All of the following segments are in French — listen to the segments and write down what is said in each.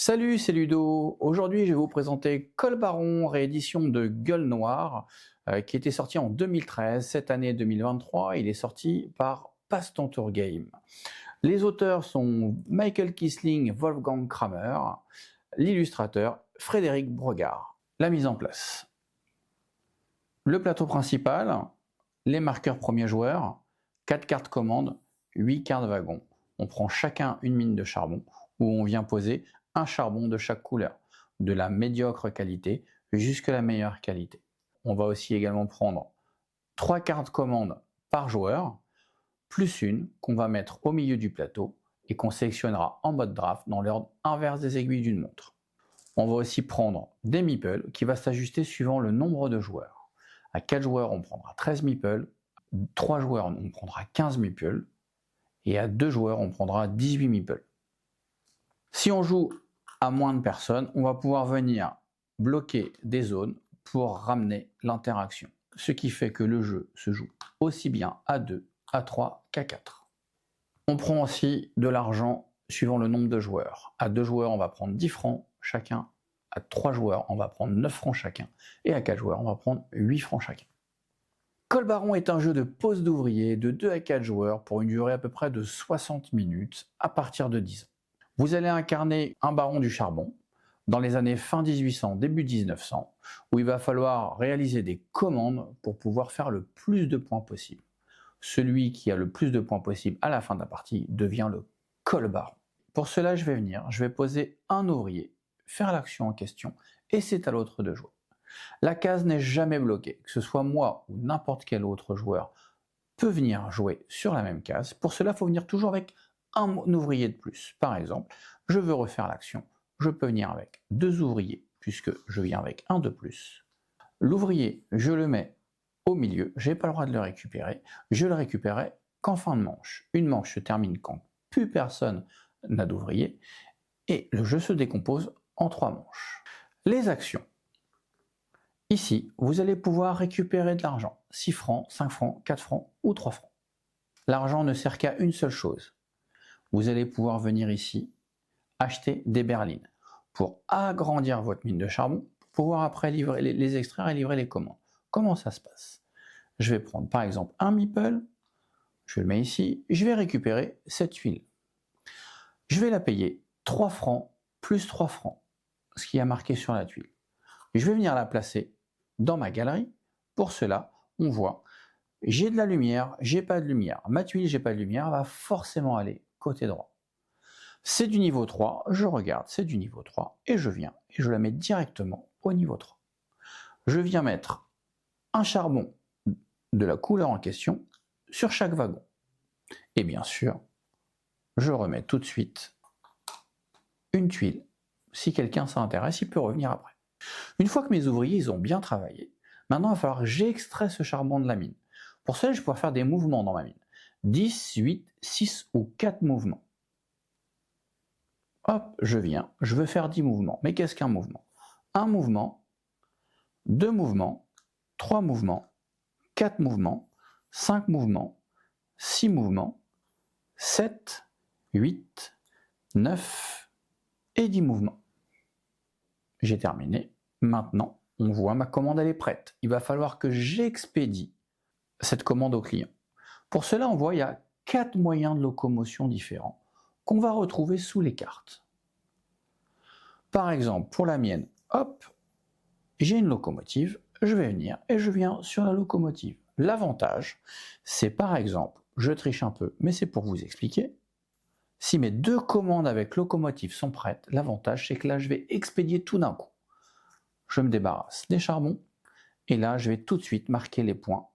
Salut, c'est Ludo. Aujourd'hui, je vais vous présenter Col Baron, réédition de Gueule Noire, qui était sorti en 2013. Cette année 2023, il est sorti par Passe ton Tour Game. Les auteurs sont Michael Kisling, Wolfgang Kramer, l'illustrateur Frédéric Brogard. La mise en place. Le plateau principal, les marqueurs premiers joueurs, 4 cartes commandes, 8 cartes wagons. On prend chacun une mine de charbon où on vient poser un charbon de chaque couleur, de la médiocre qualité jusqu'à la meilleure qualité. On va aussi également prendre 3 cartes commandes par joueur, plus une qu'on va mettre au milieu du plateau et qu'on sélectionnera en mode draft dans l'ordre inverse des aiguilles d'une montre. On va aussi prendre des meeples qui va s'ajuster suivant le nombre de joueurs. À 4 joueurs, on prendra 13 meeples, 3 joueurs, on prendra 15 meeples, et à 2 joueurs, on prendra 18 meeples. Si on joue à moins de personnes, on va pouvoir venir bloquer des zones pour ramener l'interaction. Ce qui fait que le jeu se joue aussi bien à 2, à 3 qu'à 4. On prend aussi de l'argent suivant le nombre de joueurs. À 2 joueurs, on va prendre 10 francs chacun. À 3 joueurs, on va prendre 9 francs chacun. Et à 4 joueurs, on va prendre 8 francs chacun. Col Baron est un jeu de pose d'ouvrier de 2 à 4 joueurs pour une durée à peu près de 60 minutes à partir de 10 ans. Vous allez incarner un baron du charbon dans les années fin 1800, début 1900, où il va falloir réaliser des commandes pour pouvoir faire le plus de points possible. Celui qui a le plus de points possible à la fin de la partie devient le Col Baron. Pour cela, je vais poser un ouvrier, faire l'action en question, et c'est à l'autre de jouer. La case n'est jamais bloquée, que ce soit moi ou n'importe quel autre joueur peut venir jouer sur la même case. Pour cela, il faut venir toujours avec un ouvrier de plus. Par exemple, je veux refaire l'action, je peux venir avec 2 ouvriers, puisque je viens avec un de plus. L'ouvrier, je le mets au milieu, je n'ai pas le droit de le récupérer, je le récupérerai qu'en fin de manche. Une manche se termine quand plus personne n'a d'ouvrier, et le jeu se décompose en 3 manches. Les actions. Ici, vous allez pouvoir récupérer de l'argent, 6 francs, 5 francs, 4 francs ou 3 francs. L'argent ne sert qu'à une seule chose. Vous allez pouvoir venir ici acheter des berlines pour agrandir votre mine de charbon, pour pouvoir après livrer les extraire et livrer les commandes. Comment ça se passe? Je vais prendre par exemple un meeple, je le mets ici, je vais récupérer cette huile. Je vais la payer 3 francs plus 3 francs, ce qui est marqué sur la tuile. Je vais venir la placer dans ma galerie. Pour cela, on voit, j'ai de la lumière, j'ai pas de lumière. Ma tuile, j'ai pas de lumière, va forcément aller côté droit. C'est du niveau 3, je regarde, c'est du niveau 3, et je viens, et je la mets directement au niveau 3. Je viens mettre un charbon de la couleur en question sur chaque wagon. Et bien sûr, je remets tout de suite une tuile. Si quelqu'un s'intéresse, il peut revenir après. Une fois que mes ouvriers ils ont bien travaillé, maintenant il va falloir que j'extrais ce charbon de la mine. Pour cela, je vais pouvoir faire des mouvements dans ma mine. 10, 8, 6 ou 4 mouvements. Hop, je viens, je veux faire 10 mouvements. Mais qu'est-ce qu'un mouvement? Un mouvement, 2 mouvements, 3 mouvements, 4 mouvements, 5 mouvements, 6 mouvements, 7, 8, 9 et 10 mouvements. J'ai terminé. Maintenant, on voit ma commande, elle est prête. Il va falloir que j'expédie cette commande au client. Pour cela, on voit il y a 4 moyens de locomotion différents qu'on va retrouver sous les cartes. Par exemple, pour la mienne, hop, j'ai une locomotive, je vais venir et je viens sur la locomotive. L'avantage, c'est par exemple, je triche un peu, mais c'est pour vous expliquer, si mes 2 commandes avec locomotive sont prêtes, l'avantage c'est que là je vais expédier tout d'un coup. Je me débarrasse des charbons, et là je vais tout de suite marquer les points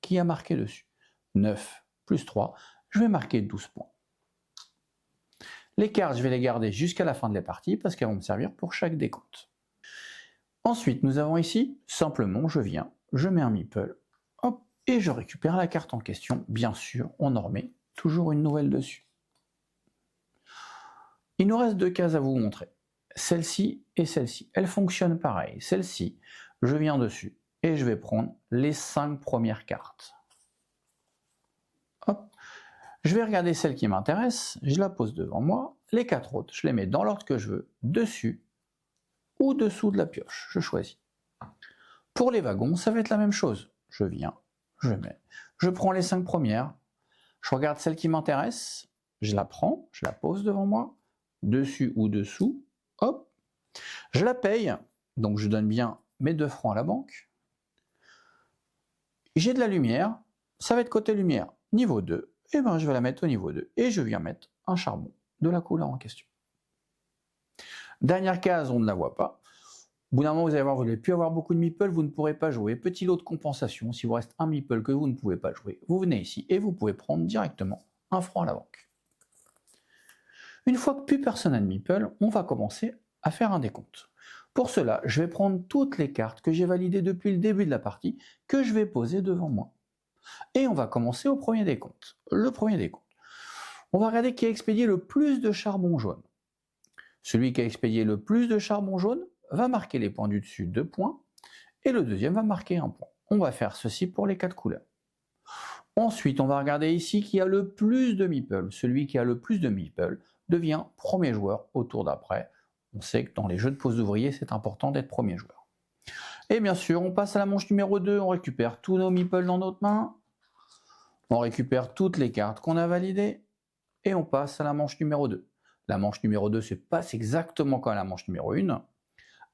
qu'il y a marqué dessus. 9 plus 3, je vais marquer 12 points. Les cartes, je vais les garder jusqu'à la fin de la partie parce qu'elles vont me servir pour chaque décompte. Ensuite, nous avons ici, simplement, je viens, je mets un meeple, hop, et je récupère la carte en question. Bien sûr, on en remet toujours une nouvelle dessus. Il nous reste 2 cases à vous montrer. Celle-ci et celle-ci. Elles fonctionnent pareil. Celle-ci, je viens dessus et je vais prendre les 5 premières cartes. Hop. Je vais regarder celle qui m'intéresse, je la pose devant moi, les 4 autres, je les mets dans l'ordre que je veux, dessus ou dessous de la pioche, je choisis. Pour les wagons, ça va être la même chose. Je viens, je mets, je prends les 5 premières, je regarde celle qui m'intéresse, je la prends, je la pose devant moi, dessus ou dessous, hop, je la paye, donc je donne bien mes 2 francs à la banque. J'ai de la lumière, ça va être côté lumière, niveau 2, et ben je vais la mettre au niveau 2, et je viens mettre un charbon de la couleur en question. Dernière case, on ne la voit pas. Au bout d'un moment, vous allez voir, vous n'allez plus avoir beaucoup de meeples, vous ne pourrez pas jouer. Petit lot de compensation, si vous reste un meeple que vous ne pouvez pas jouer, vous venez ici et vous pouvez prendre directement 1 franc à la banque. Une fois que plus personne n'a de meeple, on va commencer à faire un décompte. Pour cela, je vais prendre toutes les cartes que j'ai validées depuis le début de la partie, que je vais poser devant moi. Et on va commencer au premier décompte. Le premier décompte. On va regarder qui a expédié le plus de charbon jaune. Celui qui a expédié le plus de charbon jaune va marquer les points du dessus 2 points, et le deuxième va marquer 1 point. On va faire ceci pour les 4 couleurs. Ensuite, on va regarder ici qui a le plus de meeples. Celui qui a le plus de meeples devient premier joueur au tour d'après. On sait que dans les jeux de pose d'ouvriers, c'est important d'être premier joueur. Et bien sûr, on passe à la manche numéro 2, on récupère tous nos meeples dans notre main, on récupère toutes les cartes qu'on a validées, et on passe à la manche numéro 2. La manche numéro 2 se passe exactement comme la manche numéro 1.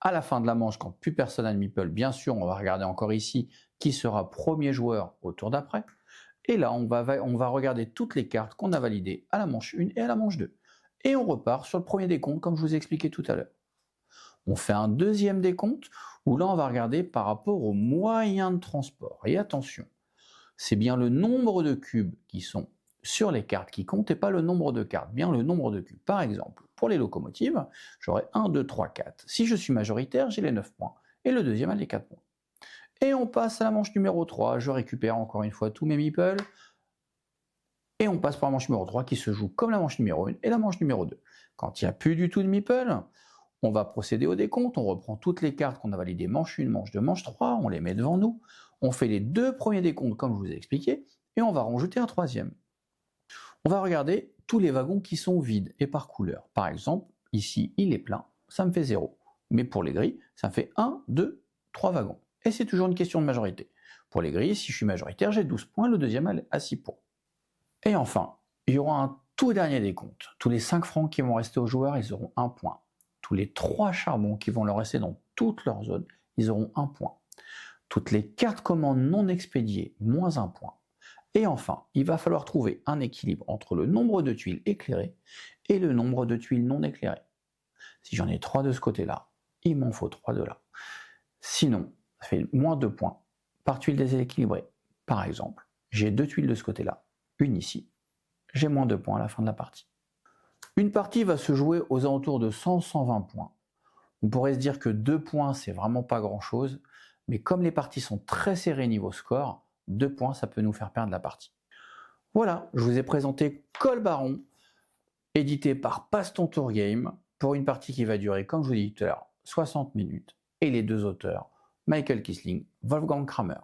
À la fin de la manche, quand plus personne n'a de meeple, bien sûr, on va regarder encore ici qui sera premier joueur au tour d'après. Et là, on va regarder toutes les cartes qu'on a validées à la manche 1 et à la manche 2. Et on repart sur le premier décompte, comme je vous ai expliqué tout à l'heure. On fait un deuxième décompte, où là, on va regarder par rapport aux moyens de transport. Et attention, c'est bien le nombre de cubes qui sont sur les cartes qui comptent et pas le nombre de cartes, bien le nombre de cubes. Par exemple, pour les locomotives, j'aurai 1, 2, 3, 4. Si je suis majoritaire, j'ai les 9 points. Et le deuxième a les 4 points. Et on passe à la manche numéro 3. Je récupère encore une fois tous mes meeples. Et on passe par la manche numéro 3 qui se joue comme la manche numéro 1 et la manche numéro 2. Quand il n'y a plus du tout de meeple, on va procéder au décompte. On reprend toutes les cartes qu'on a validées manche 1, manche 2, manche 3. On les met devant nous. On fait les 2 premiers décomptes comme je vous ai expliqué. Et on va rajouter un troisième. On va regarder tous les wagons qui sont vides et par couleur. Par exemple, ici, il est plein, ça me fait 0. Mais pour les gris, ça me fait 1, 2, 3 wagons. Et c'est toujours une question de majorité. Pour les gris, si je suis majoritaire, j'ai 12 points, le deuxième a 6 points. Et enfin, il y aura un tout dernier décompte. Tous les 5 francs qui vont rester aux joueurs, ils auront 1 point. Tous les 3 charbons qui vont leur rester dans toute leur zone, ils auront 1 point. Toutes les cartes commandes non expédiées, moins 1 point. Et enfin, il va falloir trouver un équilibre entre le nombre de tuiles éclairées et le nombre de tuiles non éclairées. Si j'en ai 3 de ce côté-là, il m'en faut 3 de là. Sinon, ça fait moins 2 points par tuile déséquilibrée. Par exemple, j'ai 2 tuiles de ce côté-là, une ici. J'ai moins 2 points à la fin de la partie. Une partie va se jouer aux alentours de 100-120 points. On pourrait se dire que 2 points, c'est vraiment pas grand-chose, mais comme les parties sont très serrées niveau score, 2 points, ça peut nous faire perdre la partie. Voilà, je vous ai présenté Col Baron, édité par Passe ton Tour Game, pour une partie qui va durer, comme je vous l'ai dit tout à l'heure, 60 minutes, et les 2 auteurs, Michael Kisling, Wolfgang Kramer.